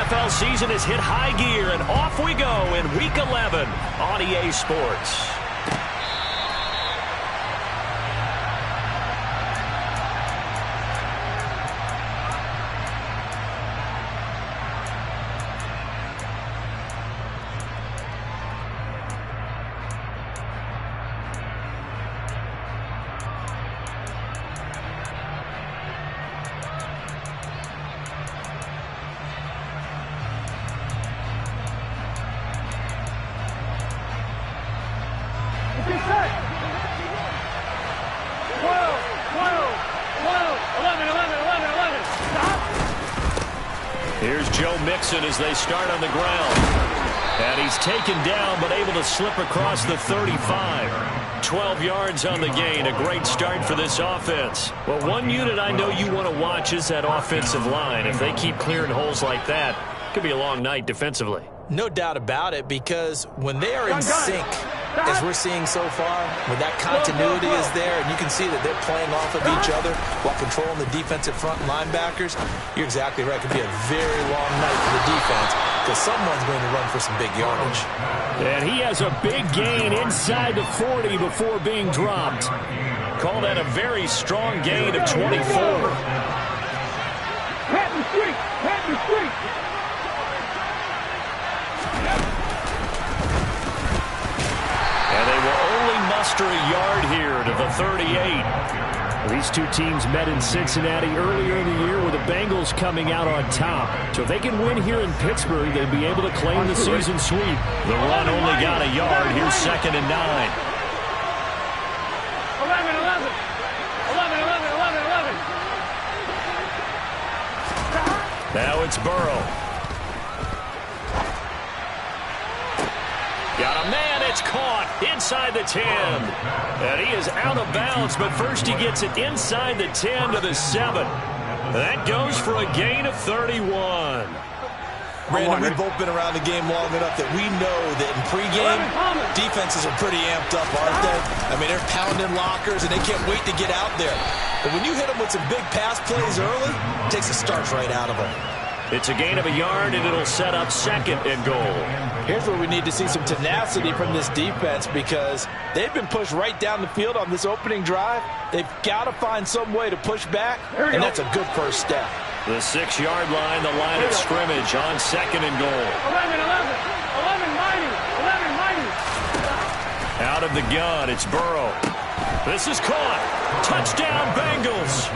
NFL season has hit high gear, and off we go in Week 11 on EA Sports. Here's Joe Mixon as they start on the ground. And he's taken down, but able to slip across the 35. 12 yards on the gain. A great start for this offense. Well, one unit I know you want to watch is that offensive line. If they keep clearing holes like that, it could be a long night defensively. No doubt about it, because when they are in sync, as we're seeing so far, when that continuity is there and you can see that they're playing off of each other while controlling the defensive front linebackers, you're exactly right. It could be a very long night for the defense because someone's going to run for some big yardage. And he has a big gain inside the 40 before being dropped. Call that a very strong gain of 24. Pat the street! Pat the street! And they will only muster a yard here to the 38. These two teams met in Cincinnati earlier in the year with the Bengals coming out on top. So if they can win here in Pittsburgh, they'd be able to claim the season sweep. The run only got a yard. Here's 2nd and 9. 11, 11. 11, 11, 11, 11. Now it's Burrow. Got a man, it's caught inside the 10. And he is out of bounds, but first he gets it inside the 10 to the 7. That goes for a gain of 31. Brandon, we've both been around the game long enough that we know that in pregame, defenses are pretty amped up, aren't they? I mean, they're pounding lockers, and they can't wait to get out there. But when you hit them with some big pass plays early, it takes the starch right out of them. It's a gain of a yard, and it'll set up 2nd and goal. Here's where we need to see some tenacity from this defense because they've been pushed right down the field on this opening drive. They've got to find some way to push back, and that's a good first step. The 6-yard line, the line of scrimmage on 2nd and goal. 11, 11. 11 mighty. 11 mighty. Out of the gun, it's Burrow. This is caught. Touchdown, Bengals.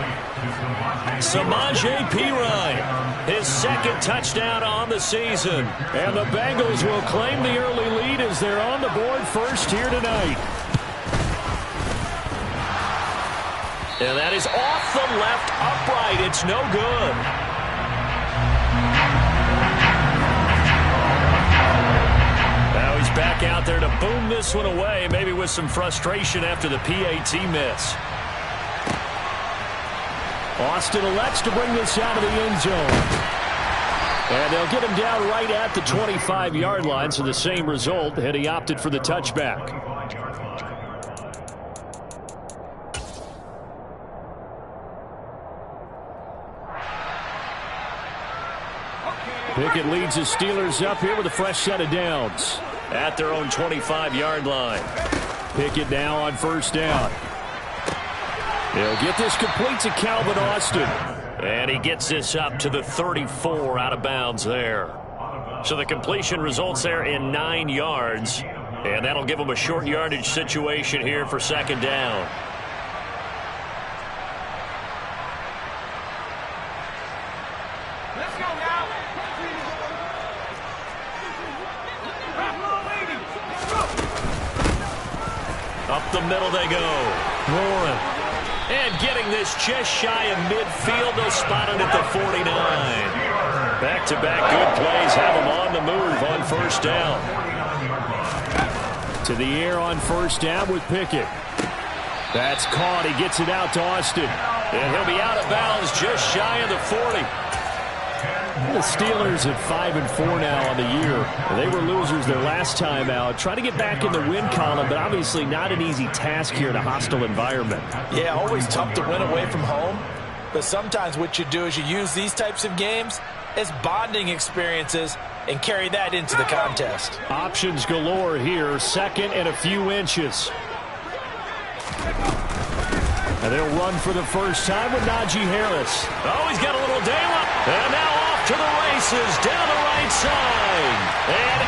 Samaje Perine, his 2nd touchdown on the season. And the Bengals will claim the early lead as they're on the board first here tonight. And that is off the left upright. It's no good. Now he's back out there to boom this one away, maybe with some frustration after the PAT miss. Austin elects to bring this out of the end zone. And they'll get him down right at the 25-yard line, so the same result, and he opted for the touchback. Pickett leads the Steelers up here with a fresh set of downs at their own 25-yard line. Pickett now on 1st down. He'll get this complete to Calvin Austin. And he gets this up to the 34 out of bounds there. So the completion results there in 9 yards. And that'll give him a short yardage situation here for 2nd down. Let's go now. Up the middle they go. Warren. And getting this just shy of midfield. They'll spot it at the 49. Back-to-back good plays have him on the move on 1st down. To the air on 1st down with Pickett. That's caught. He gets it out to Austin. And he'll be out of bounds just shy of the 40. The Steelers at 5-4 now on the year. They were losers their last time out. Trying to get back in the win column, but obviously not an easy task here in a hostile environment. Yeah, always tough to win away from home. But sometimes what you do is you use these types of games as bonding experiences and carry that into the contest. Options galore here. Second and a few inches. And they'll run for the first time with Najee Harris. Oh, he's got a little daylight. And now off to the races down the right side. And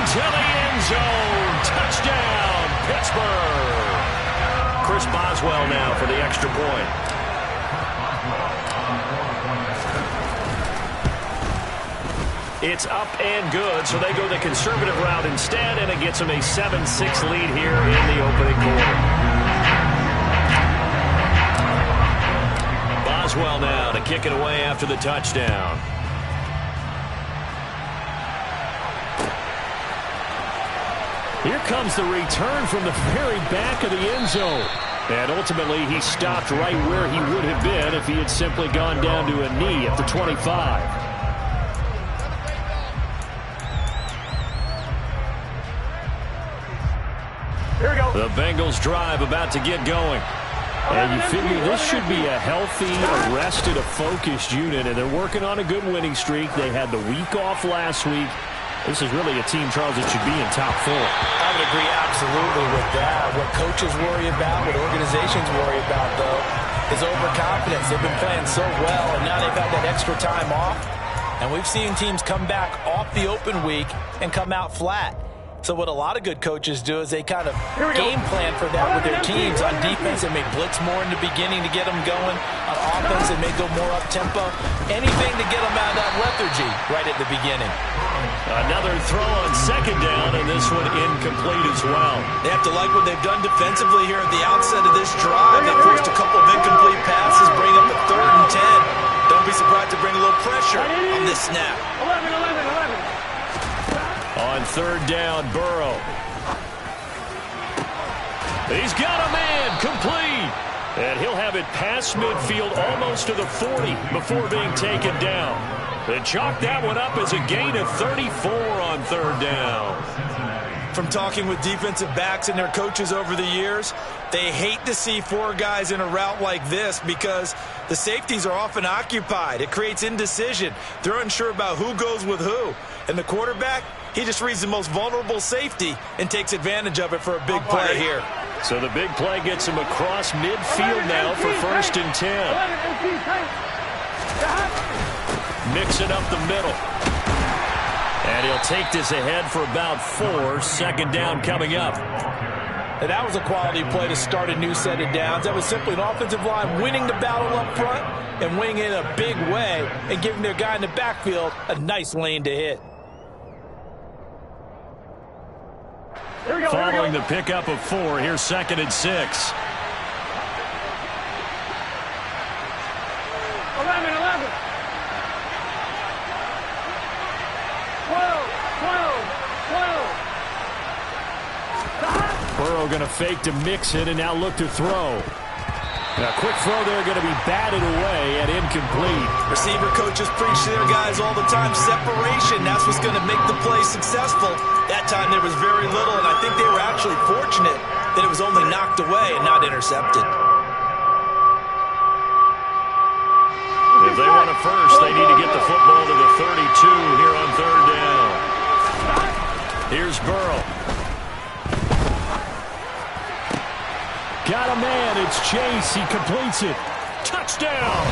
into the end zone. Touchdown, Pittsburgh. Chris Boswell now for the extra point. It's up and good, so they go the conservative route instead, and it gets them a 7-6 lead here in the opening quarter. Boswell now to kick it away after the touchdown. Here comes the return from the very back of the end zone. And ultimately, he stopped right where he would have been if he had simply gone down to a knee at the 25. Here we go. The Bengals drive about to get going. And you figure this should be a healthy, arrested, a focused unit, and they're working on a good winning streak. They had the week off last week. This is really a team, Charles, that should be in top 4. I would agree absolutely with that. What coaches worry about, what organizations worry about, though, is overconfidence. They've been playing so well, and now they've had that extra time off. And we've seen teams come back off the open week and come out flat. So what a lot of good coaches do is they kind of game plan for that with their teams. On defense, they may blitz more in the beginning to get them going. On offense, they may go more up-tempo. Anything to get them out of that lethargy right at the beginning. Another throw on second down, and this one incomplete as well. They have to like what they've done defensively here at the outset of this drive. They forced a couple of incomplete passes, bring up a 3rd and 10. Don't be surprised to bring a little pressure on this snap. 11. On 3rd down, Burrow. He's got a man, complete. And he'll have it past midfield almost to the 40 before being taken down. They chalk that one up as a gain of 34 on 3rd down. From talking with defensive backs and their coaches over the years, they hate to see 4 guys in a route like this because the safeties are often occupied. It creates indecision. They're unsure about who goes with who. And the quarterback, he just reads the most vulnerable safety and takes advantage of it for a big play here. So the big play gets him across midfield now for 1st and 10. Mixing up the middle. And he'll take this ahead for about 4. 2nd down coming up. And that was a quality play to start a new set of downs. That was simply an offensive line winning the battle up front and winning it in a big way and giving their guy in the backfield a nice lane to hit. Following the pickup of 4, here's 2nd and 6. 11. 12. Burrow going to fake to mix it and now look to throw. A quick throw there going to be batted away and incomplete. Receiver coaches preach to their guys all the time. Separation, that's what's going to make the play successful. That time there was very little, and I think they were actually fortunate that it was only knocked away and not intercepted. If they want a first, they need to get the football to the 32 here on 3rd down. Here's Burrow. Got a man. It's Chase. He completes it. Touchdown.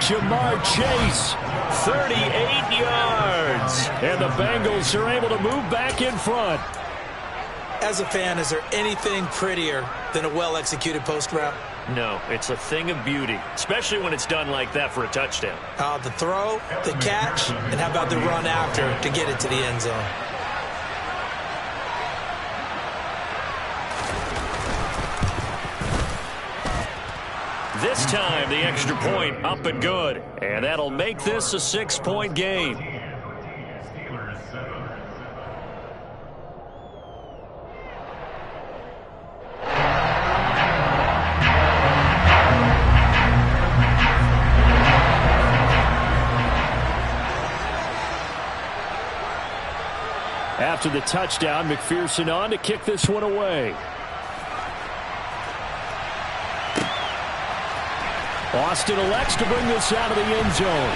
Jamar Chase, 38 yards. And the Bengals are able to move back in front. As a fan, is there anything prettier than a well-executed post route? No, it's a thing of beauty, especially when it's done like that for a touchdown. The throw, the catch, and how about the run after to get it to the end zone? This time, the extra point up and good. And that'll make this a 6-point game. After the touchdown, McPherson on to kick this one away. Austin elects to bring this out of the end zone.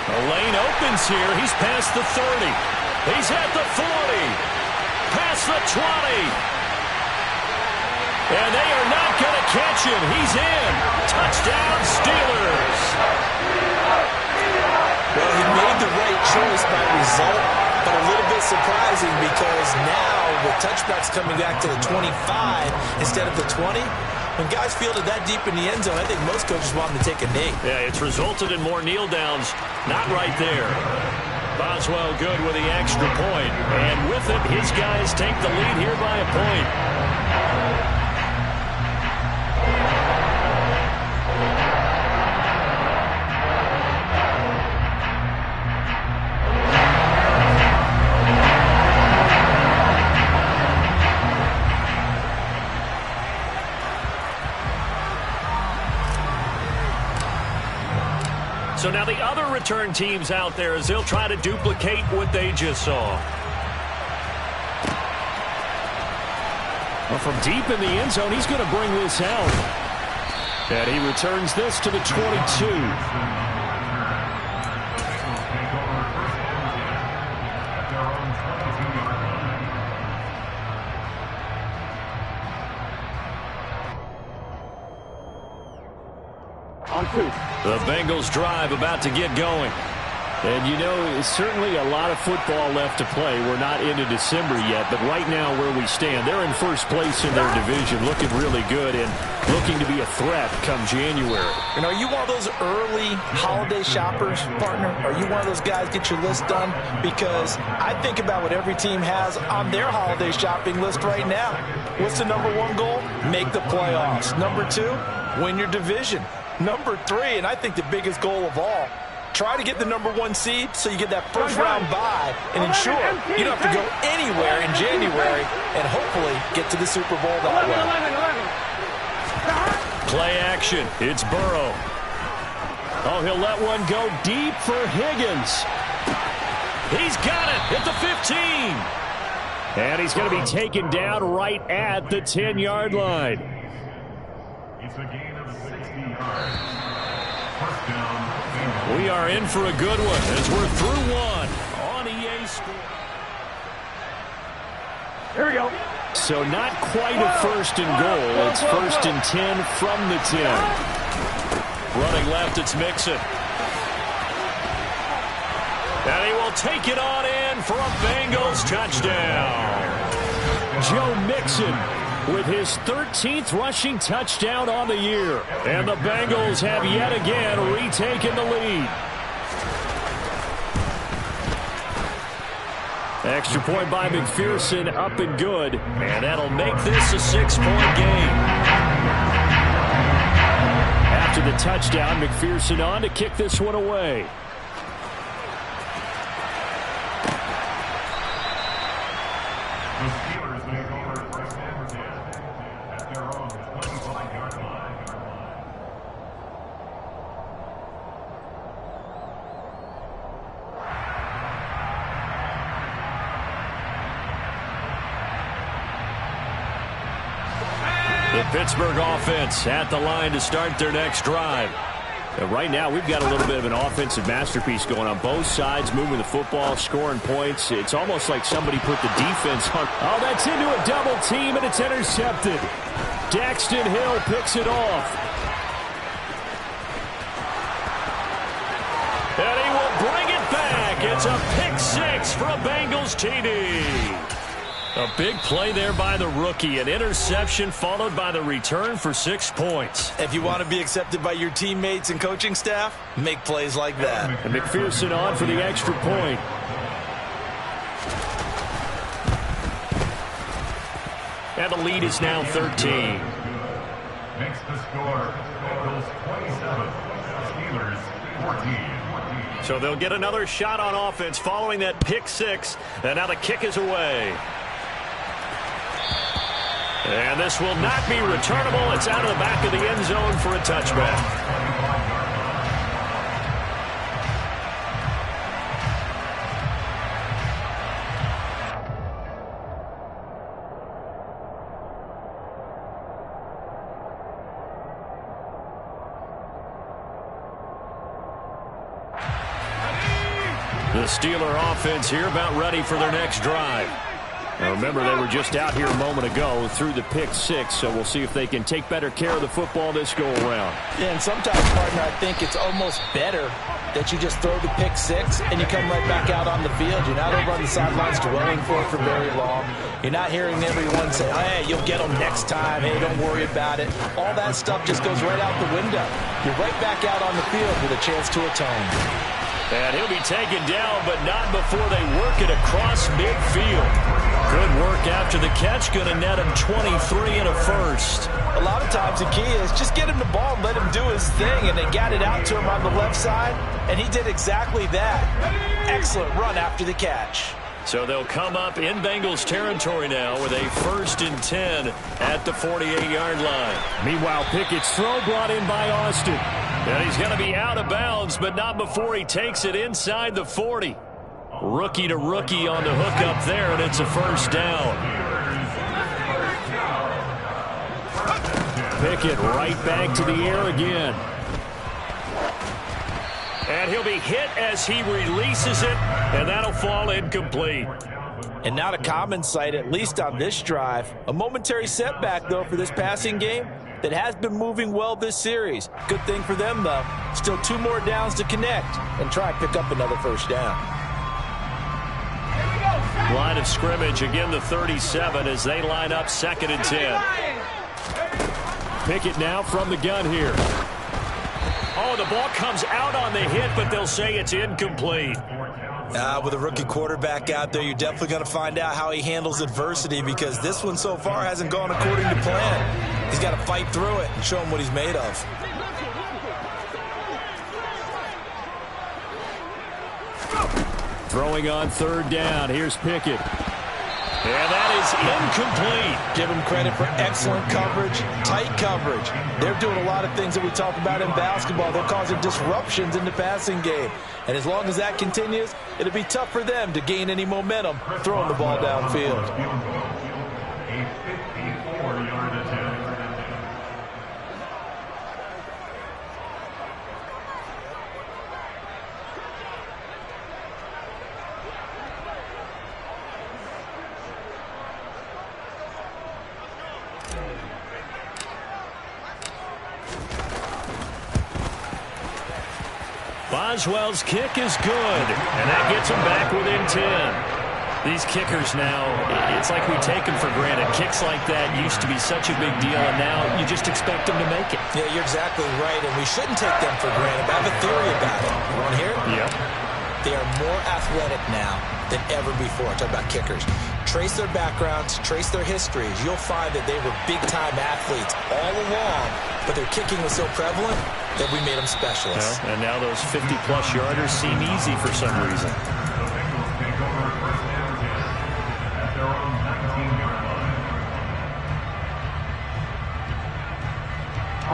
The lane opens here. He's past the 30. He's at the 40. Past the 20. And they are not going to catch him. He's in. Touchdown, Steelers. Well, he made the right choice by result, but a little bit surprising because now with touchbacks coming back to the 25 instead of the 20, when guys field it that deep in the end zone, I think most coaches want them to take a knee. Yeah, it's resulted in more kneel downs. Not right there. Boswell good with the extra point. And with it, his guys take the lead here by a point. So now the other return teams out there as they'll try to duplicate what they just saw. Well, from deep in the end zone, he's going to bring this out. And he returns this to the 22. The Bengals drive about to get going. And, you know, certainly a lot of football left to play. We're not into December yet, but right now where we stand, they're in first place in their division, looking really good and looking to be a threat come January. And are you one of those early holiday shoppers, partner? Are you one of those guys get your list done? Because I think about what every team has on their holiday shopping list right now. What's the #1 goal? Make the playoffs. #2, win your division. #3, and I think the biggest goal of all, try to get the #1 seed so you get that first round bye and ensure you don't have to go anywhere in January and hopefully get to the Super Bowl that way. Play action. It's Burrow. Oh, he'll let one go deep for Higgins. He's got it at the 15. And he's going to be taken down right at the 10-yard line. It's a gain of 60 yards. First down. We are in for a good one as we're through one on EA Sports. Here we go. So not quite a first and goal. It's first and 10 from the 10. Running left, it's Mixon. And he will take it on in for a Bengals touchdown. Joe Mixon with his 13th rushing touchdown on the year. And the Bengals have yet again retaken the lead. Extra point by McPherson, up and good. And that'll make this a 6-point game. After the touchdown, McPherson on to kick this one away. The Steelers make over first and 10 at their own 25-yard line. The Pittsburgh offense at the line to start their next drive. Right now, we've got a little bit of an offensive masterpiece going on. Both sides moving the football, scoring points. It's almost like somebody put the defense on. Oh, that's into a double team, and it's intercepted. Daxton Hill picks it off. And he will bring it back. It's a pick six for a Bengals TD. A big play there by the rookie. An interception followed by the return for 6 points. If you want to be accepted by your teammates and coaching staff, make plays like that. And McPherson on for the extra point. And the lead is now 13. Makes the score Bengals 27, Steelers 14. So they'll get another shot on offense following that pick six. And now the kick is away. And this will not be returnable. It's out of the back of the end zone for a touchback. The Steeler offense here about ready for their next drive. Now remember, they were just out here a moment ago through the pick six, so we'll see if they can take better care of the football this go-around. Yeah, and sometimes, partner, I think it's almost better that you just throw the pick six and you come right back out on the field. You're not over on the sidelines dwelling for it for very long. You're not hearing everyone say, hey, you'll get them next time. Hey, don't worry about it. All that stuff just goes right out the window. You're right back out on the field with a chance to atone. And he'll be taken down, but not before they work it across midfield. Good work after the catch. Going to net him 23 and a first. A lot of times the key is just get him the ball and let him do his thing. And they got it out to him on the left side, and he did exactly that. Excellent run after the catch. So they'll come up in Bengals territory now with a 1st and 10 at the 48-yard line. Meanwhile, Pickett's throw brought in by Austin. And he's going to be out of bounds, but not before he takes it inside the 40. Rookie to rookie on the hook up there, and it's a first down. Pickett right back to the air again. And he'll be hit as he releases it, and that'll fall incomplete. And not a common sight, at least on this drive. A momentary setback, though, for this passing game that has been moving well this series. Good thing for them, though. Still 2 more downs to connect and try and pick up another first down. Line of scrimmage, again the 37 as they line up 2nd and 10. Pickett now from the gun here. Oh, the ball comes out on the hit, but they'll say it's incomplete. With a rookie quarterback out there, you're definitely going to find out how he handles adversity, because this one so far hasn't gone according to plan. He's got to fight through it and show him what he's made of. Throwing on 3rd down. Here's Pickett. And that is incomplete. Give him credit for excellent coverage, tight coverage. They're doing a lot of things that we talk about in basketball. They're causing disruptions in the passing game. And as long as that continues, it'll be tough for them to gain any momentum throwing the ball downfield. A 54-yard attempt. Boswell's kick is good, and that gets him back within 10. These kickers now, it's like we take them for granted. Kicks like that used to be such a big deal, and now you just expect them to make it. Yeah, you're exactly right, and we shouldn't take them for granted. I have a theory about it. You want to hear it? Yep. They are more athletic now than ever before. Talk about kickers. Trace their backgrounds, trace their histories. You'll find that they were big-time athletes all along, but their kicking was so prevalent that we made them specialists. Yeah, and now those 50-plus yarders seem easy for some reason. The Bengals take over 1st and 10 at their own 19-yard line.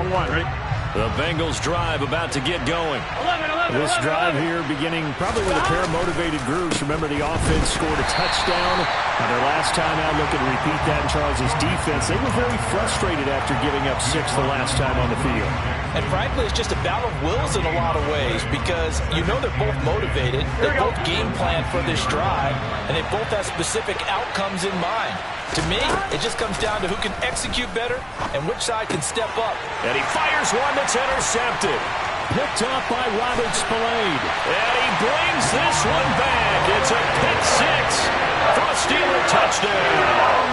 On 1, ready? The Bengals drive about to get going. 11. This drive here beginning probably with a pair of motivated groups. Remember, the offense scored a touchdown. And their last time out, looking to repeat that in Charles' defense. They were very frustrated after giving up 6 the last time on the field. And frankly, it's just a battle of wills in a lot of ways, because you know they're both motivated. They both game plan for this drive, and they both have specific outcomes in mind. To me, it just comes down to who can execute better and which side can step up. And he fires one that's intercepted. Picked off by Robert Spillane. And he brings this one back. It's a pick 6 for a Steeler touchdown.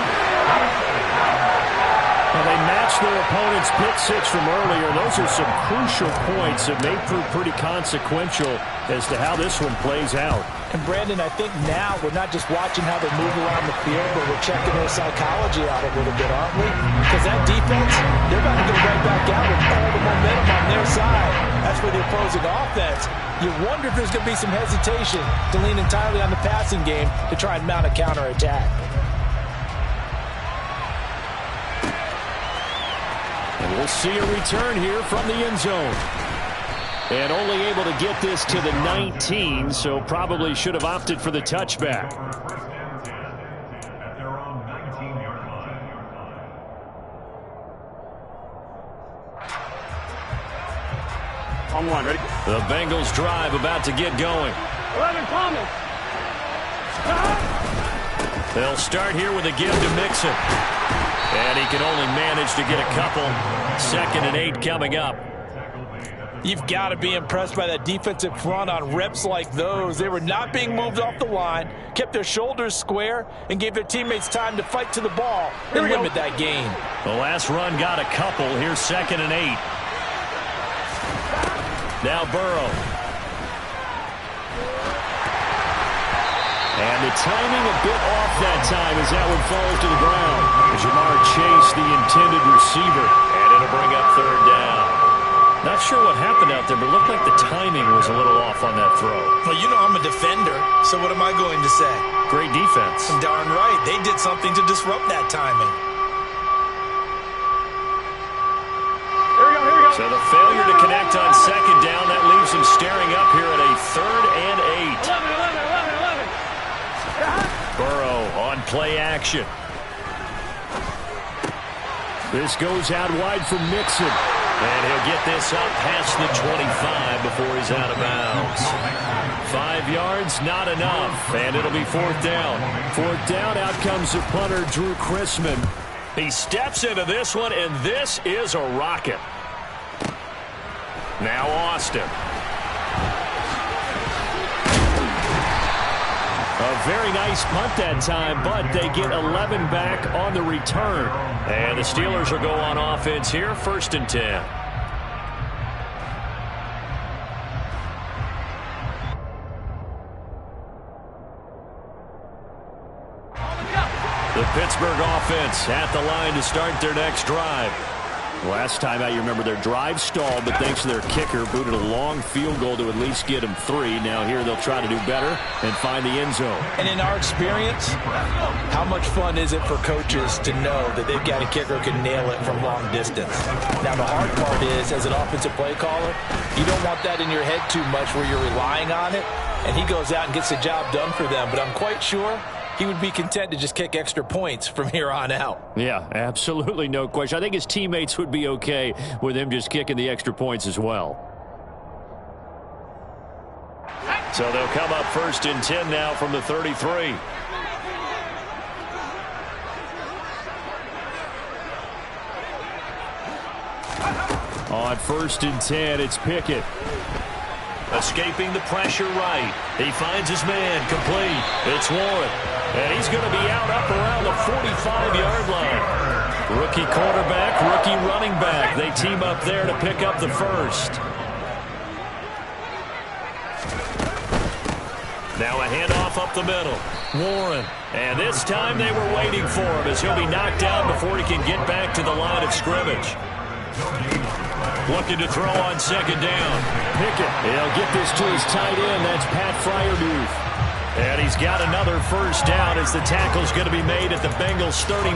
Well, they matched their opponent's pick 6 from earlier. Those are some crucial points that may prove pretty consequential as to how this one plays out. And Brandon, I think now we're not just watching how they move around the field, but we're checking their psychology out a little bit, aren't we? Because that defense, they're about to go right back out with all the momentum on their side. That's for the opposing offense. You wonder if there's going to be some hesitation to lean entirely on the passing game to try and mount a counterattack. And we'll see a return here from the end zone. And only able to get this to the 19, so probably should have opted for the touchback. 1st and 10 at their own 19-yard line. On 1, ready? The Bengals drive about to get going. 11 Thomas. They'll start here with a give to Mixon. And he can only manage to get a couple. 2nd and 8 coming up. You've got to be impressed by that defensive front on reps like those. They were not being moved off the line, kept their shoulders square, and gave their teammates time to fight to the ball and limit that gain. The last run got a couple. Here's 2nd and 8. Now Burrow. And the timing a bit off that time as that one falls to the ground. Jamar Chase, the intended receiver. And it'll bring up 3rd down. Not sure what happened out there, but it looked like the timing was a little off on that throw. Well, you know I'm a defender, so what am I going to say? Great defense. Darn right. They did something to disrupt that timing. Here we go, here we go. So the failure to connect on 2nd down, that leaves them staring up here at a 3rd and 8. 11. Burrow on play action. This goes out wide for Mixon. And he'll get this up past the 25 before he's out of bounds. 5 yards, not enough. And it'll be 4th down. 4th down, out comes the punter, Drew Chrisman. He steps into this one, and this is a rocket. Now Austin. A very nice punt that time, but they get 11 back on the return. And the Steelers will go on offense here, 1st and 10. The Pittsburgh offense at the line to start their next drive. Last time out, you remember their drive stalled, but thanks to their kicker, booted a long field goal to at least get them 3. Now here they'll try to do better and find the end zone. And in our experience, how much fun is it for coaches to know that they've got a kicker who can nail it from long distance? Now the hard part is, as an offensive play caller, you don't want that in your head too much where you're relying on it, and he goes out and gets the job done for them. But I'm quite sure he would be content to just kick extra points from here on out. Yeah, absolutely no question. I think his teammates would be okay with him just kicking the extra points as well. So they'll come up 1st and 10 now from the 33. On 1st and 10, it's Pickett. Escaping the pressure right. He finds his man complete. It's Warren. And he's going to be out up around the 45-yard line. Rookie quarterback, rookie running back. They team up there to pick up the 1st. Now a handoff up the middle. Warren. And this time they were waiting for him as he'll be knocked down before he can get back to the line of scrimmage. Looking to throw on 2nd down. Pickett. He'll get this to his tight end. That's Pat Fryermuth. And he's got another 1st down as the tackle's going to be made at the Bengals 39.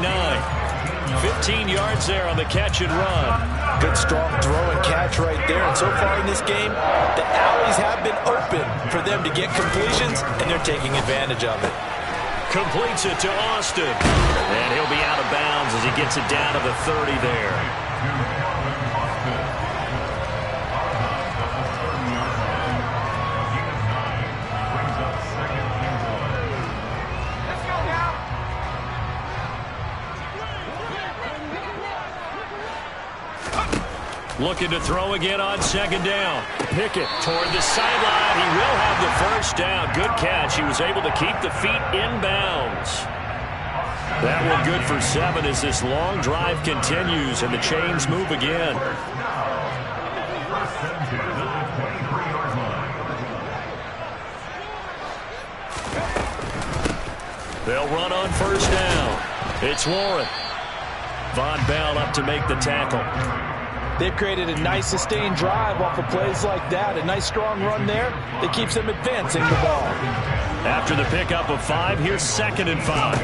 15 yards there on the catch and run. Good strong throw and catch right there. And so far in this game, the alleys have been open for them to get completions, and they're taking advantage of it. Completes it to Austin. And he'll be out of bounds as he gets it down to the 30 there. Looking to throw again on 2nd down. Pickett toward the sideline. He will have the 1st down. Good catch. He was able to keep the feet in bounds. That one good for 7 as this long drive continues and the chains move again. They'll run on 1st down. It's Warren. Von Bell up to make the tackle. They've created a nice sustained drive off of plays like that. A nice strong run there that keeps them advancing the ball. After the pickup of 5, here's 2nd and 5.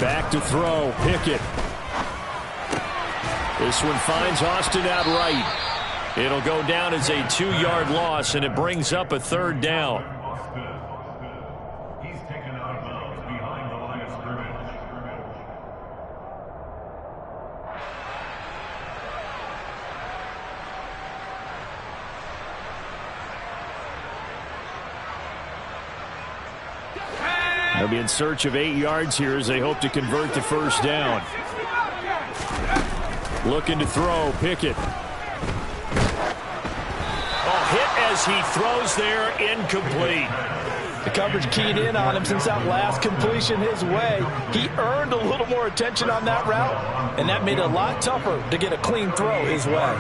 Back to throw, Pickett. This one finds Austin out right. It'll go down as a 2-yard loss, and it brings up a 3rd down. He's taken out of bounds behind the line of scrimmage. They'll be in search of 8 yards here as they hope to convert the first down. Looking to throw, Pickett. Oh, hit as he throws there, incomplete. The coverage keyed in on him since that last completion his way. He earned a little more attention on that route, and that made it a lot tougher to get a clean throw his way.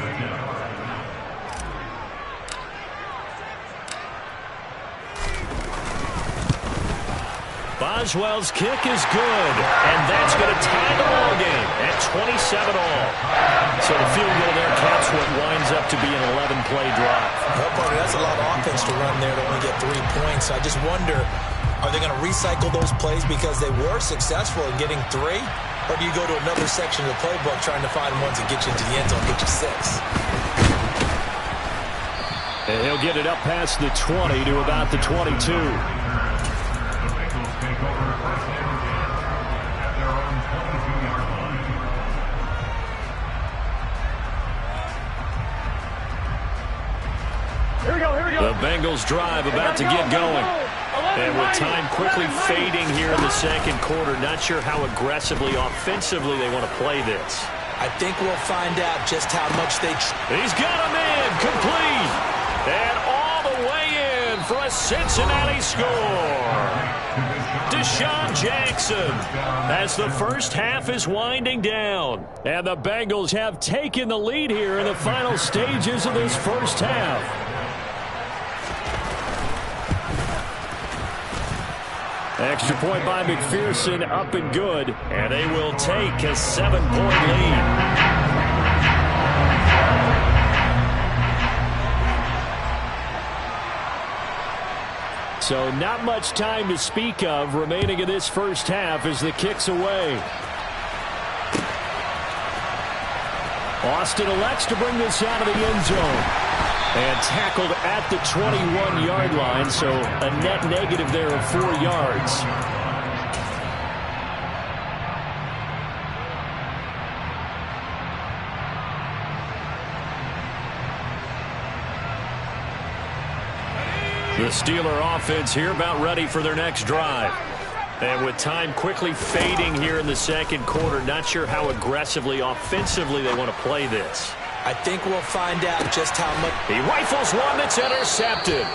Boswell's kick is good, and that's going to tie the ball game at 27 all. So the field goal there caps what winds up to be an 11-play drive. Well, partner, that's a lot of offense to run there to only get 3 points. I just wonder, are they going to recycle those plays because they were successful in getting 3? Or do you go to another section of the playbook trying to find ones that get you into the end zone, get you 6? And he'll get it up past the 20 to about the 22. The Bengals drive about to get going. And with time quickly fading here in the second quarter, not sure how aggressively, offensively they want to play this. I think we'll find out just how much they... He's got him in, complete. And all the way in for a Cincinnati score. Deshaun Jackson as the first half is winding down. And the Bengals have taken the lead here in the final stages of this first half. Extra point by McPherson, up and good, and they will take a 7-point lead. So not much time to speak of remaining in this first half as the kick's away. Austin elects to bring this out of the end zone. And tackled at the 21-yard line, so a net negative there of 4 yards. The Steeler offense here about ready for their next drive. And with time quickly fading here in the second quarter, not sure how aggressively, offensively they want to play this. I think we'll find out just how much... He rifles one that's intercepted.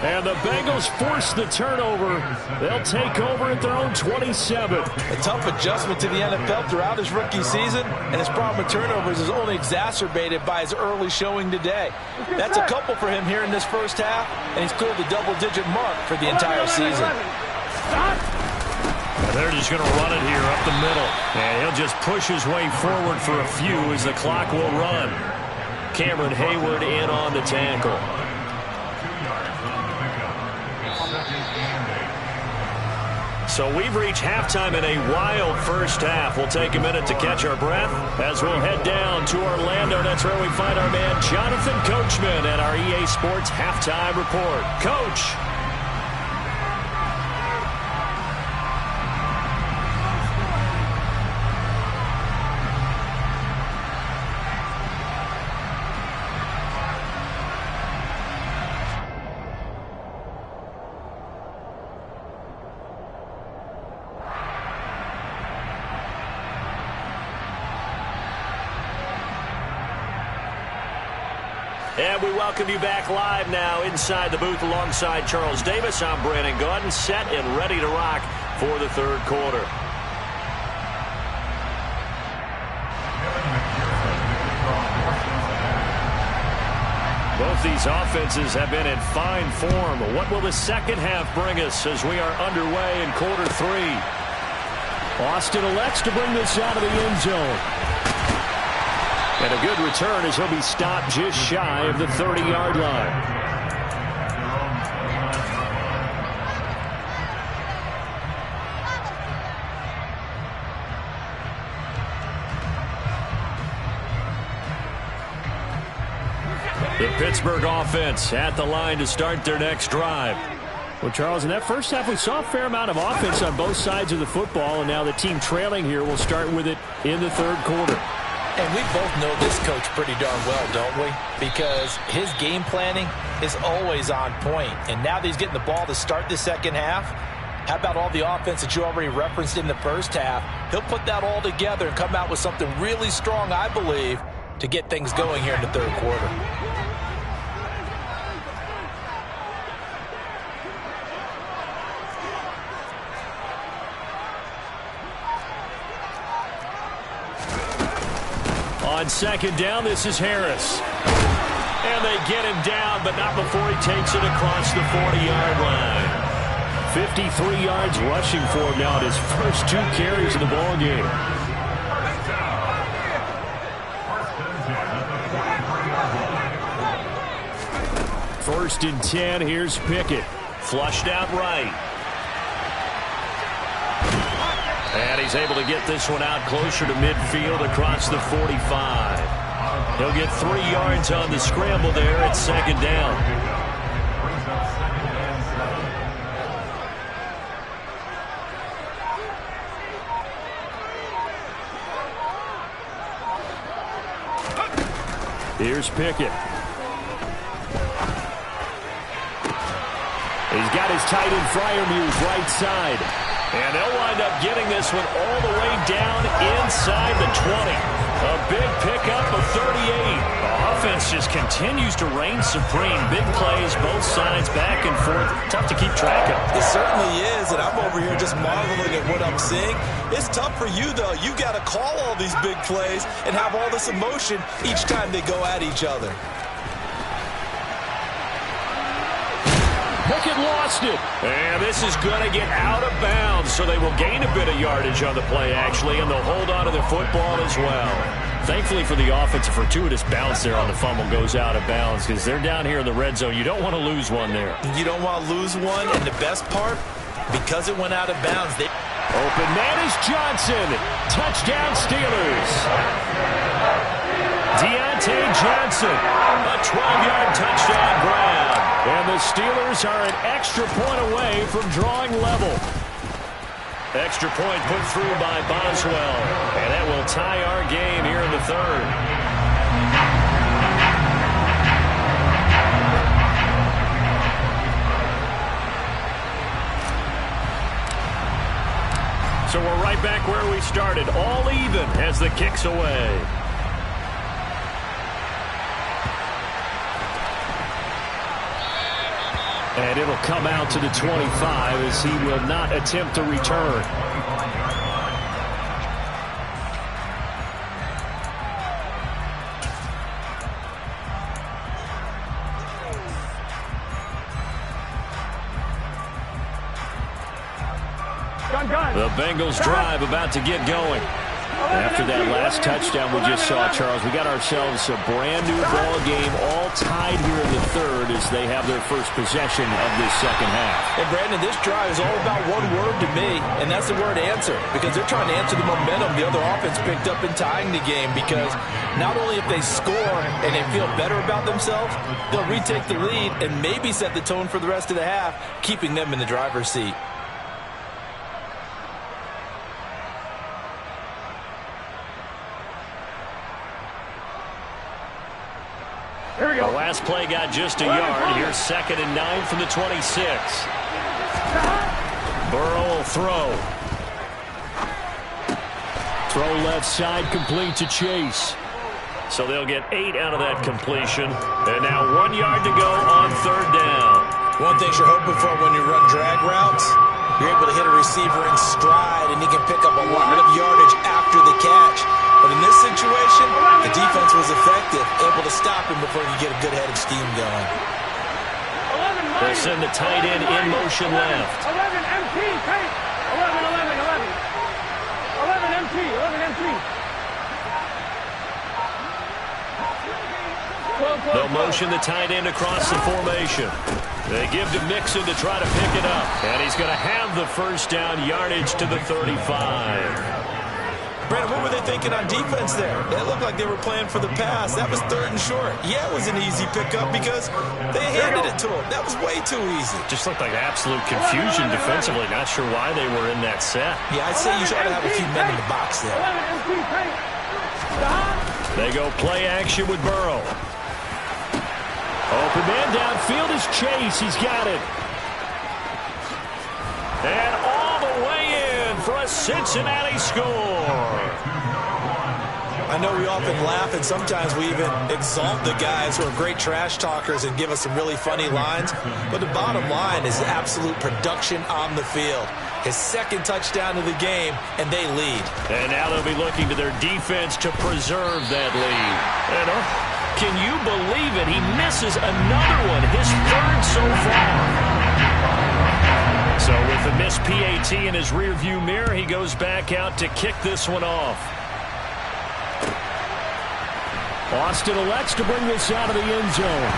And the Bengals force the turnover. They'll take over at their own 27. A tough adjustment to the NFL throughout his rookie season, and his problem with turnovers is only exacerbated by his early showing today. That's a couple for him here in this first half, and he's cleared the double-digit mark for the entire season. And they're just going to run it here up the middle. And he'll just push his way forward for a few as the clock will run. Cameron Hayward in on the tackle. So we've reached halftime in a wild first half. We'll take a minute to catch our breath as we'll head down to Orlando. That's where we find our man Jonathan Coachman at our EA Sports Halftime Report. Coach. And we welcome you back live now inside the booth alongside Charles Davis. I'm Brandon Gaudin, set and ready to rock for the third quarter. Both these offenses have been in fine form. What will the second half bring us as we are underway in quarter 3? Austin elects to bring this out of the end zone. And a good return as he'll be stopped just shy of the 30-yard line. The Pittsburgh offense at the line to start their next drive. Well, Charles, in that first half, we saw a fair amount of offense on both sides of the football, and now the team trailing here will start with it in the third quarter. And we both know this coach pretty darn well, don't we? Because his game planning is always on point. And now that he's getting the ball to start the second half, how about all the offense that you already referenced in the first half? He'll put that all together and come out with something really strong, I believe, to get things going here in the third quarter. On second down, this is Harris. And they get him down, but not before he takes it across the 40-yard line. 53 yards rushing for him now at his first 2 carries of the ball game. First and 10, here's Pickett. Flushed out right. And he's able to get this one out closer to midfield across the 45. He'll get 3 yards on the scramble there at second down. Here's Pickett. He's got his tight end Freiermuth right side. And they'll wind up getting this one all the way down inside the 20. A big pickup of 38. The offense just continues to reign supreme. Big plays, both sides, back and forth. Tough to keep track of. It certainly is, and I'm over here just marveling at what I'm seeing. It's tough for you, though. You got to call all these big plays and have all this emotion each time they go at each other. Pickett lost it. And this is going to get out of bounds, so they will gain a bit of yardage on the play, actually, and they'll hold on to the football as well. Thankfully for the offense, a fortuitous bounce there on the fumble goes out of bounds because they're down here in the red zone. You don't want to lose one there. You don't want to lose one, and the best part, because it went out of bounds. Open man is Johnson. Touchdown Steelers. Deontay Johnson. A 12-yard touchdown grab. And the Steelers are an extra point away from drawing level. Extra point put through by Boswell. And that will tie our game here in the third. So we're right back where we started. All even as the kick's away. And it'll come out to the 25 as he will not attempt to return. The Bengals drive about to get going. After that last touchdown we just saw, Charles, we got ourselves a brand new ball game, all tied here in the third as they have their first possession of this second half. And Brandon, this drive is all about one word to me, and that's the word answer, because they're trying to answer the momentum the other offense picked up in tying the game, because not only if they score and they feel better about themselves, they'll retake the lead and maybe set the tone for the rest of the half, keeping them in the driver's seat. The last play got just a yard. Here's 2nd and 9 from the 26. Burrow will throw. Throw left side, complete to Chase. So they'll get 8 out of that completion. And now 1 yard to go on 3rd down. One thing you're hoping for when you run drag routes, you're able to hit a receiver in stride, and he can pick up a lot of yardage after the catch. But in this situation, the defense was effective, able to stop him before he could get a good head of steam going. They'll send the tight end in motion left. 11 MT, take. 11, 11, 11. 11 MT, 11 MT. They'll motion the tight end across the formation. They give to Mixon to try to pick it up. And he's going to have the first down, yardage to the 35. Brandon, what were they thinking on defense there? It looked like they were playing for the pass. That was 3rd and short. Yeah, it was an easy pickup because they handed it to him. That was way too easy. Just looked like absolute confusion defensively. Not sure why they were in that set. Yeah, I'd say you try to have a few men in the box there. 11 MT, take. They go play action with Burrow. Open man downfield is Chase. He's got it. And all the way in for a Cincinnati score. I know we often laugh, and sometimes we even exalt the guys who are great trash talkers and give us some really funny lines. But the bottom line is absolute production on the field. His second touchdown of the game, and they lead. And now they'll be looking to their defense to preserve that lead. And can you believe it? He misses another one, his third so far. So with the missed PAT in his rearview mirror, he goes back out to kick this one off. Austin elects to bring this out of the end zone.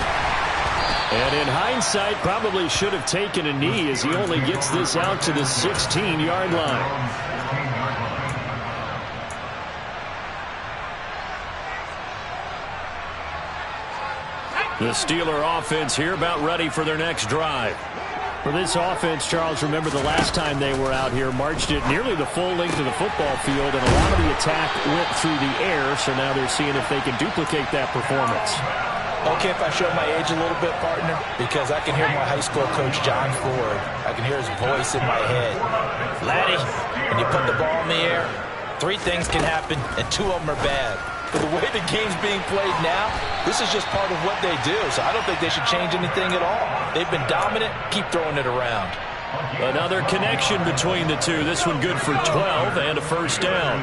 And in hindsight, probably should have taken a knee as he only gets this out to the 16-yard line. The Steeler offense here about ready for their next drive. For this offense, Charles, remember the last time they were out here, marched it nearly the full length of the football field, and a lot of the attack went through the air, so now they're seeing if they can duplicate that performance. Okay, if I show my age a little bit, partner, because I can hear my high school coach, John Ford. I can hear his voice in my head. Laddie, when you put the ball in the air, 3 things can happen, and 2 of them are bad. But the way the game's being played now, this is just part of what they do, so I don't think they should change anything at all. They've been dominant. Keep throwing it around. Another connection between the two. This one good for 12 and a first down.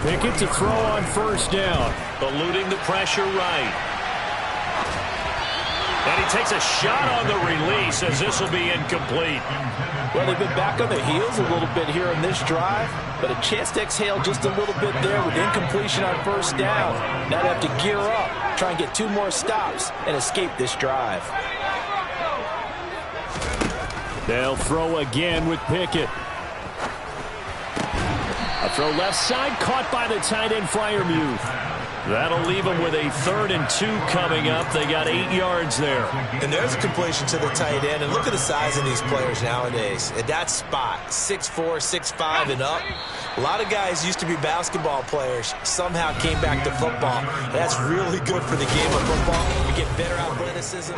Pickett to throw on first down. Eluding the pressure right. And he takes a shot on the release as this will be incomplete. Well, they've been back on their heels a little bit here in this drive, but a chance to exhale just a little bit there with incompletion on first down. Now they have to gear up, try and get 2 more stops, and escape this drive. They'll throw again with Pickett. A throw left side, caught by the tight end, Freiermuth. That'll leave them with a 3rd and 2 coming up. They got 8 yards there. And there's a completion to the tight end. And look at the size of these players nowadays. At that spot, 6'4", 6'5", and up. A lot of guys used to be basketball players, somehow came back to football. That's really good for the game of football. You get better athleticism.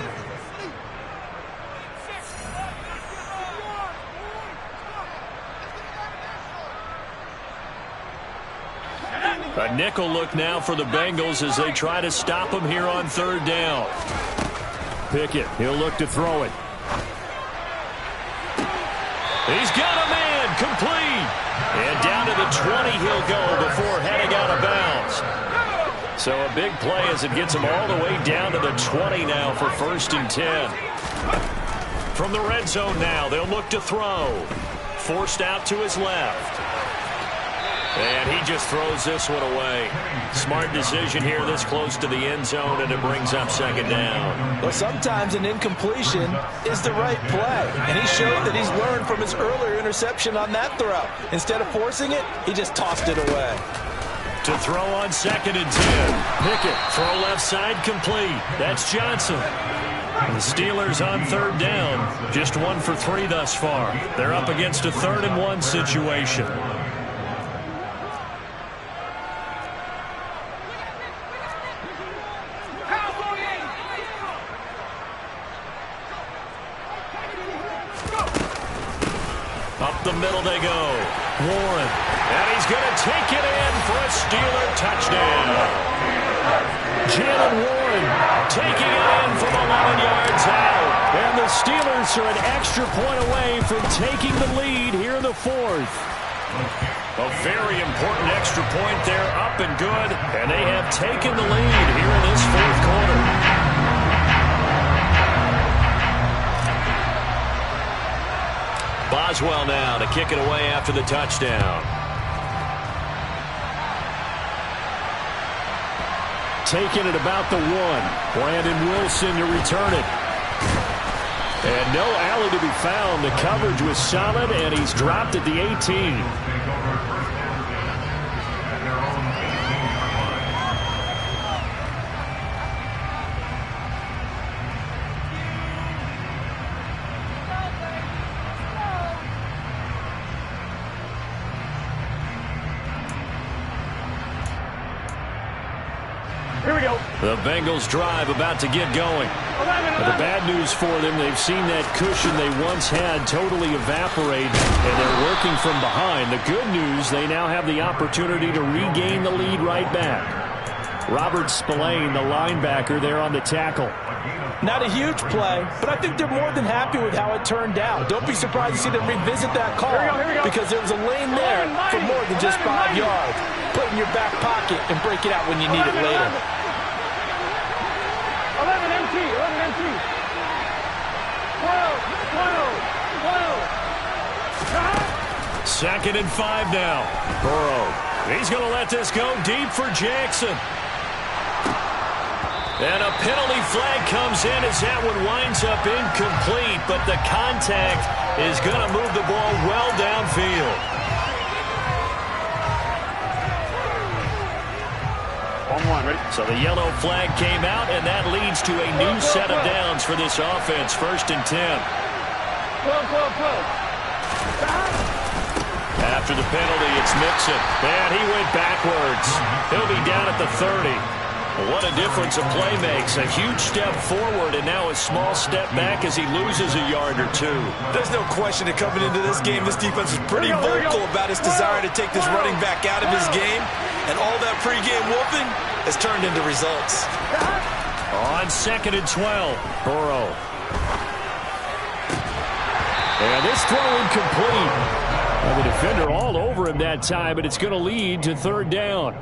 A nickel look now for the Bengals as they try to stop him here on 3rd down. Pickett, he'll look to throw it. He's got a man, complete. And down to the 20 he'll go before heading out of bounds. So a big play as it gets him all the way down to the 20 now for 1st and 10. From the red zone now, they'll look to throw. Forced out to his left. And he just throws this one away. Smart decision here this close to the end zone, and it brings up 2nd down. Well, sometimes an incompletion is the right play. And he showed that he's learned from his earlier interception on that throw. Instead of forcing it, he just tossed it away. To throw on 2nd and 10. Pickett, throw left side, complete. That's Johnson. The Steelers on 3rd down. Just 1 for 3 thus far. They're up against a 3rd and 1 situation. Up the middle they go. Warren. And he's going to take it in for a Steeler touchdown. Jalen Warren taking it in from 11 yards out. And the Steelers are an extra point away from taking the lead here in the 4th. A very important extra point there, up and good. And they have taken the lead here in this 4th quarter. Boswell now to kick it away after the touchdown. Taking it about the 1. Brandon Wilson to return it. And no alley to be found. The coverage was solid, and he's dropped at the 18. The Bengals drive about to get going. Now, the bad news for them, they've seen that cushion they once had totally evaporate, and they're working from behind. The good news, they now have the opportunity to regain the lead right back. Robert Spillane, the linebacker, there on the tackle. Not a huge play, but I think they're more than happy with how it turned out. Don't be surprised to see them revisit that call because there was a lane there for more than just 5 yards. Put it in your back pocket and break it out when you need it later. 11 MT, 11 MT. 12. 2nd and 5 now. Burrow. He's going to let this go deep for Jackson. And a penalty flag comes in as that one winds up incomplete, but the contact is going to move the ball well downfield. So the yellow flag came out, and that leads to a new set of downs for this offense. 1st and 10. After the penalty, it's Mixon. And he went backwards. He'll be down at the 30. What a difference a play makes. A huge step forward and now a small step back as he loses a yard or two. There's no question that coming into this game, this defense is pretty vocal about its desire to take this running back out of his game. And all that pregame whooping has turned into results. On 2nd and 12, Burrow. And this throw incomplete. And the defender all over him that time, but it's going to lead to 3rd down.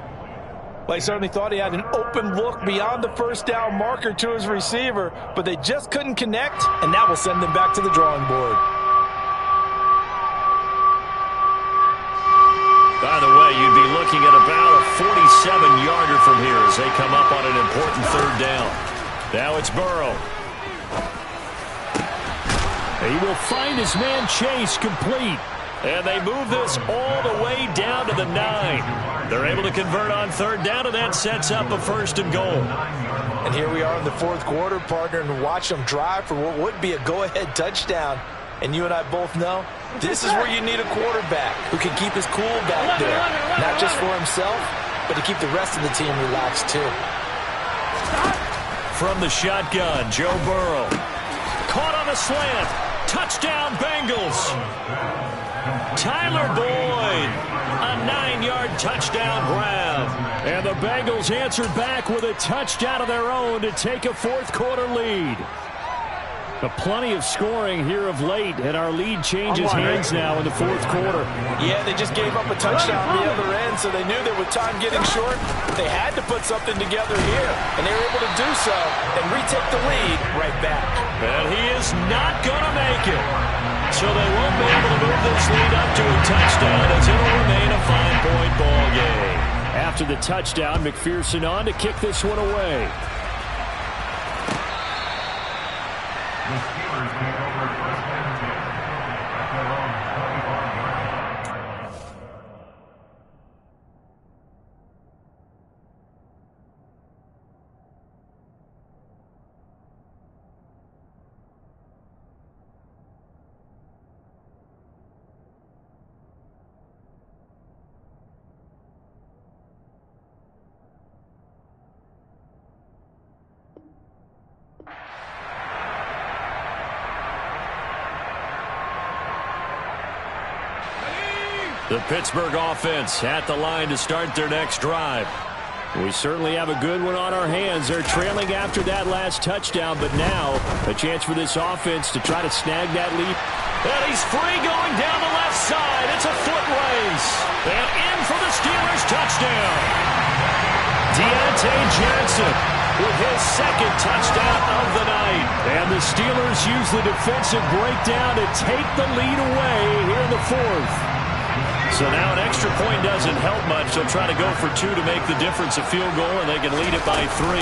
Well, he certainly thought he had an open look beyond the 1st down marker to his receiver, but they just couldn't connect, and that will send them back to the drawing board. By the way, you'd be looking at about a 47-yarder from here as they come up on an important 3rd down. Now it's Burrow. He will find his man Chase complete. And they move this all the way down to the 9. They're able to convert on 3rd down, and that sets up a 1st and goal. And here we are in the 4th quarter, partner, and watch them drive for what would be a go-ahead touchdown. And you and I both know this is where you need a quarterback who can keep his cool back there. Not just for himself, but to keep the rest of the team relaxed too. From the shotgun, Joe Burrow. Caught on a slant. Touchdown, Bengals. Tyler Boyd, a 9-yard touchdown grab. And the Bengals answered back with a touchdown of their own to take a 4th quarter lead. Plenty of scoring here of late, and our lead changes hands now in the 4th quarter. Yeah, they just gave up a touchdown on the other end, so they knew that with time getting short, they had to put something together here. And they were able to do so and retake the lead right back. And he is not going to make it. So they won't be able to move this lead up to a touchdown as it'll remain a 5-point ball game. After the touchdown, McPherson on to kick this one away. The Steelers take over 1st and 10 at their own 25-yard line. The Pittsburgh offense at the line to start their next drive. We certainly have a good one on our hands. They're trailing after that last touchdown, but now a chance for this offense to try to snag that lead. And he's free going down the left side. It's a foot race. And in for the Steelers touchdown. Deontay Johnson with his 2nd touchdown of the night. And the Steelers use the defensive breakdown to take the lead away here in the 4th. So now an extra point doesn't help much. They'll try to go for 2 to make the difference a field goal, and they can lead it by 3.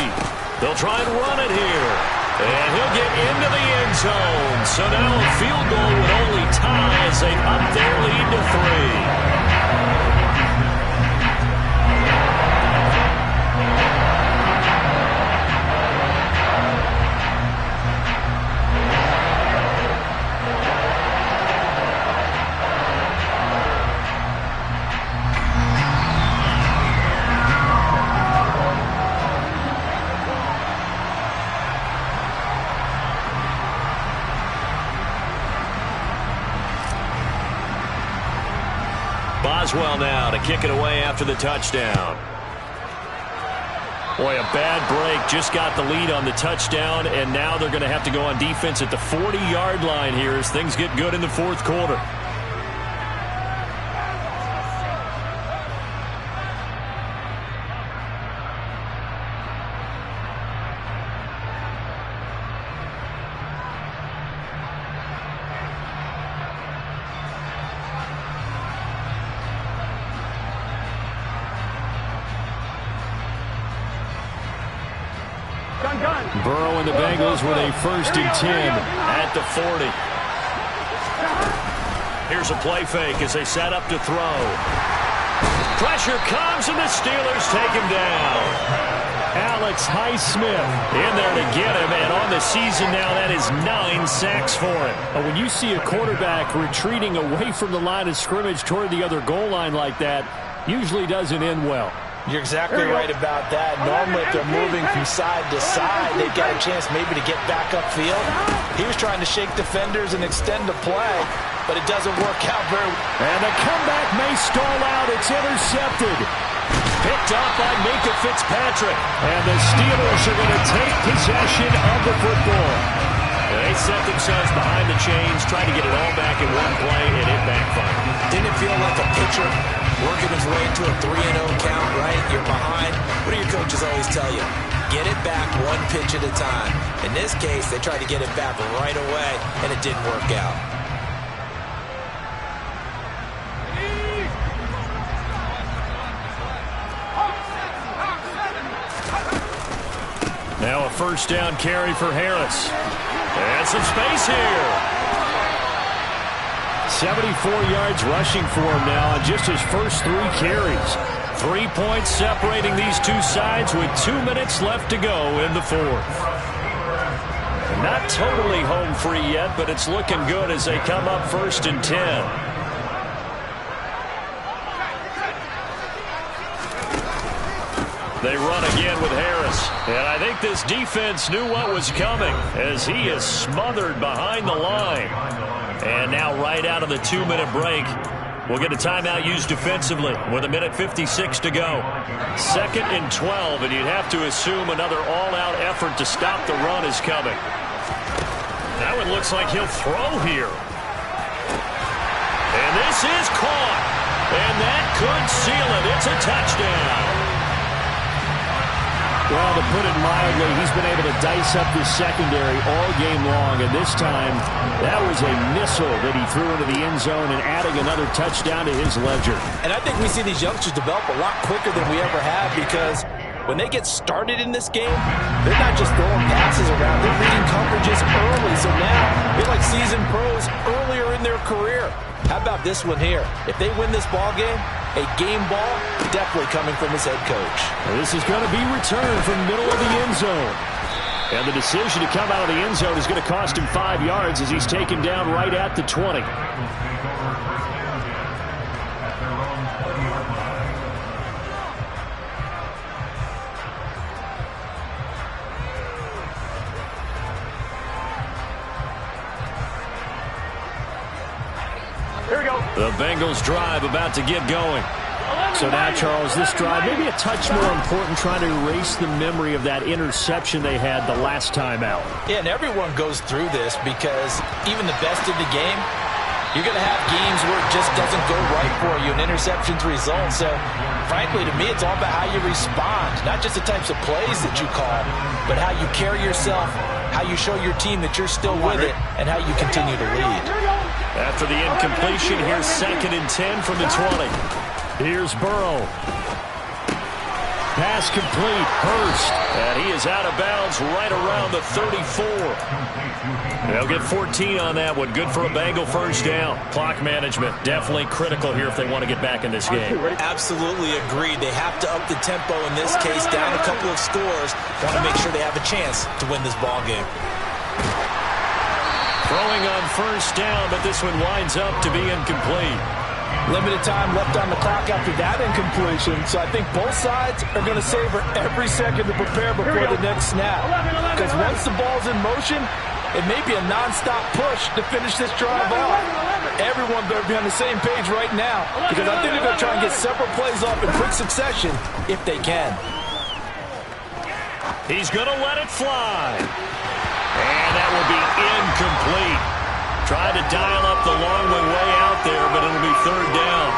They'll try and run it here. And he'll get into the end zone. So now a field goal would only tie as they up their lead to 3. Boswell now to kick it away after the touchdown. Boy, a bad break. Just got the lead on the touchdown, and now they're going to have to go on defense at the 40-yard line here as things get good in the fourth quarter. Burrow and the Bengals with a 1st and 10 at the 40. Here's a play fake as they set up to throw. Pressure comes, and the Steelers take him down. Alex Highsmith in there to get him, and on the season now, that is 9 sacks for him. When you see a quarterback retreating away from the line of scrimmage toward the other goal line like that, usually doesn't end well. You're exactly right about that. Normally, if they're moving from side to side, they've got a chance maybe to get back upfield. He was trying to shake defenders and extend the play, but it doesn't work out very well. And the comeback may stall out. It's intercepted. Picked up by Minkah Fitzpatrick. And the Steelers are going to take possession of the football. They set themselves behind the chains, trying to get it all back in one play, and it backfired. Didn't it feel like a pitcher working his way into a 3-0 count, right? You're behind. What do your coaches always tell you? Get it back one pitch at a time. In this case, they tried to get it back right away, and it didn't work out. Now a 1st down carry for Harris. And some space here. 74 yards rushing for him now on just his first 3 carries. 3 points separating these two sides with 2 minutes left to go in the fourth. Not totally home free yet, but it's looking good as they come up 1st and 10. They run again with Harris. And I think this defense knew what was coming as he is smothered behind the line. And now right out of the 2-minute break, we'll get a timeout used defensively with 1:56 to go. 2nd and 12, and you'd have to assume another all-out effort to stop the run is coming. Now it looks like he'll throw here. And this is caught. And that could seal it. It's a touchdown. Well, to put it mildly, he's been able to dice up this secondary all game long, and this time that was a missile that he threw into the end zone and adding another touchdown to his ledger. And I think we see these youngsters develop a lot quicker than we ever have because when they get started in this game, they're not just throwing passes around, they're reading coverages early. So now they're like seasoned pros earlier in their career. How about this one here? If they win this ball game, a game ball definitely coming from his head coach. And this is going to be returned from the middle of the end zone. And the decision to come out of the end zone is going to cost him 5 yards as he's taken down right at the 20. Here we go. The Bengals drive about to get going. So now, Charles, this drive maybe a touch more important, trying to erase the memory of that interception they had the last time out. Yeah, and everyone goes through this because even the best of the game, you're going to have games where it just doesn't go right for you, and interceptions result. So, frankly, to me, it's all about how you respond, not just the types of plays that you call, but how you carry yourself, how you show your team that you're still with it, and how you continue to lead. After the incompletion, here's 2nd and 10 from the 20. Here's Burrow. Pass complete. Hurst. And he is out of bounds right around the 34. They'll get 14 on that one. Good for a Bengal 1st down. Clock management definitely critical here if they want to get back in this game. Absolutely agreed. They have to up the tempo in this case, down a couple of scores. Want to make sure they have a chance to win this ball game. Throwing on 1st down, but this one winds up to be incomplete. Limited time left on the clock after that incompletion, so I think both sides are going to savor every second to prepare before the next snap. Because once the ball's in motion, it may be a non-stop push to finish this drive off. everyone better be on the same page right now, because I think they're going to try and get several plays off in quick succession if they can. He's going to let it fly. And that will be incomplete. Tried to dial up the long way out there, but it'll be third down.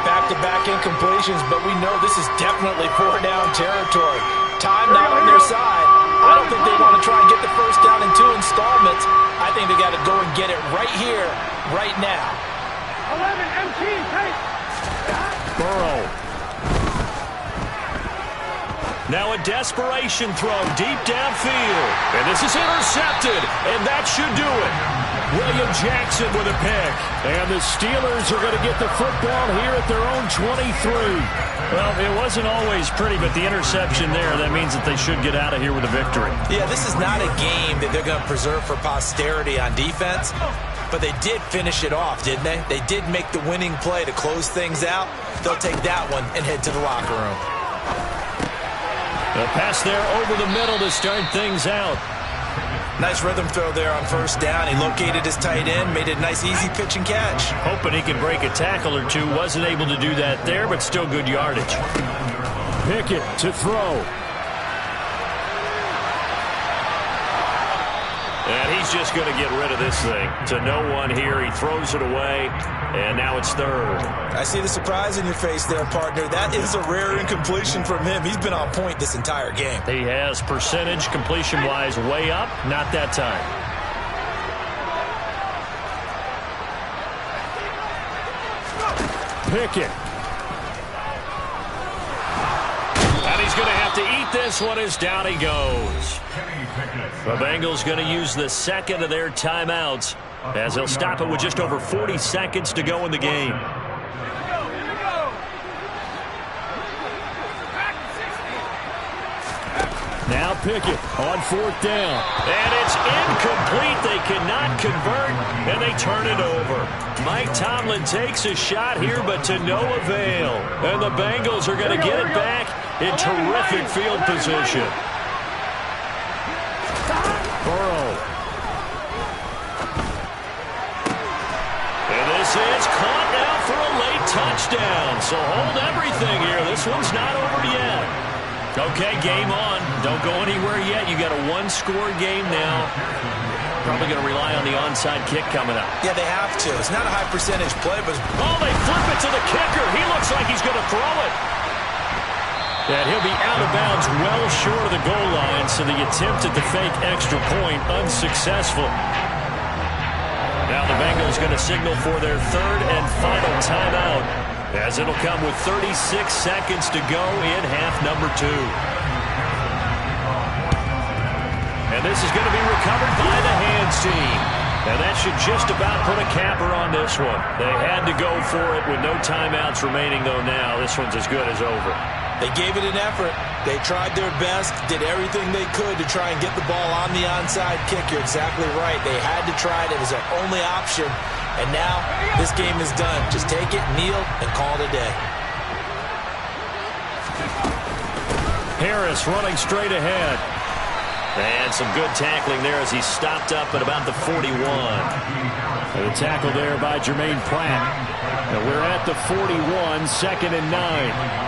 Back-to-back incompletions, but we know this is definitely four-down territory. Time not on their side. I don't think they want to try and get the first down in 2 installments. I think they got to go and get it right here, right now. 11 MT, take. Burrow. Now a desperation throw deep downfield. And this is intercepted, and that should do it. William Jackson with a pick. And the Steelers are going to get the football here at their own 23. Well, it wasn't always pretty, but the interception there, that means that they should get out of here with a victory. Yeah, this is not a game that they're going to preserve for posterity on defense, but they did finish it off, didn't they? They did make the winning play to close things out. They'll take that one and head to the locker room. A pass there over the middle to start things out. Nice rhythm throw there on first down. He located his tight end, made it a nice, easy pitch and catch. Hoping he could break a tackle or two. Wasn't able to do that there, but still good yardage. Pickett to throw. And he's just going to get rid of this thing. To no one here. He throws it away, and now it's third. I see the surprise in your face there, partner. That is a rare incompletion from him. He's been on point this entire game. He has percentage completion-wise way up. Not that time. Pickett. And he's going to have to eat this one as down he goes. The Bengals going to use the second of their timeouts as they'll stop it with just over 40 seconds to go in the game. Now Pickett on fourth down. And it's incomplete. They cannot convert, and they turn it over. Mike Tomlin takes a shot here, but to no avail. And the Bengals are going to get it back in terrific field position. Burrow. And this is caught now for a late touchdown. So hold everything here. This one's not over yet. Okay, game on. Don't go anywhere yet. You got a one-score game now. Probably going to rely on the onside kick coming up. Yeah, they have to. It's not a high-percentage play, but... Oh, they flip it to the kicker. He looks like he's going to throw it. And he'll be out of bounds well short of the goal line, so the attempt at the fake extra point unsuccessful. Now the Bengals going to signal for their third and final timeout, as it'll come with 36 seconds to go in half number 2. And this is going to be recovered by the hands team. And that should just about put a capper on this one. They had to go for it with no timeouts remaining, though now. This one's as good as over. They gave it an effort. They tried their best, did everything they could to try and get the ball on the onside kick. You're exactly right. They had to try it. It was their only option. And now this game is done. Just take it, kneel, and call it a day. Harris running straight ahead. And some good tackling there as he stopped up at about the 41. And the tackle there by Jermaine Pratt. And we're at the 41, 2nd and 9.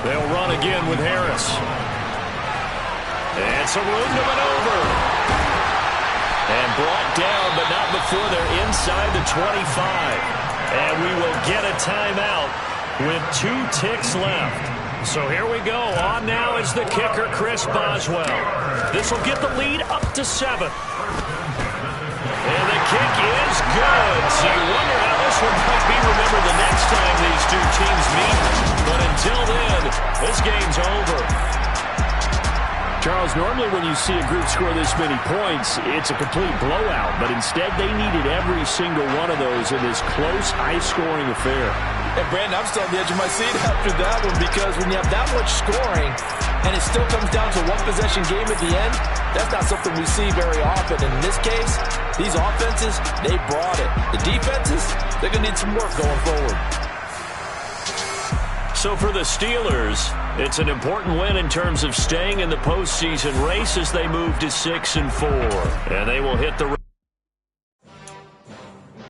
They'll run again with Harris. And some room to maneuver. And brought down, but not before they're inside the 25. And we will get a timeout with 2 ticks left. So here we go. On now is the kicker, Chris Boswell. This will get the lead up to 7. And the kick is good. So you wonder how this one might be remembered the next time these two teams meet. But until then, this game's over. Charles, normally when you see a group score this many points, it's a complete blowout. But instead, they needed every single one of those in this close, high-scoring affair. And Brandon, I'm still on the edge of my seat after that one, because when you have that much scoring and it still comes down to one possession game at the end, that's not something we see very often. And in this case, these offenses, they brought it. The defenses, they're going to need some work going forward. So for the Steelers, it's an important win in terms of staying in the postseason race as they move to 6-4. And they will hit the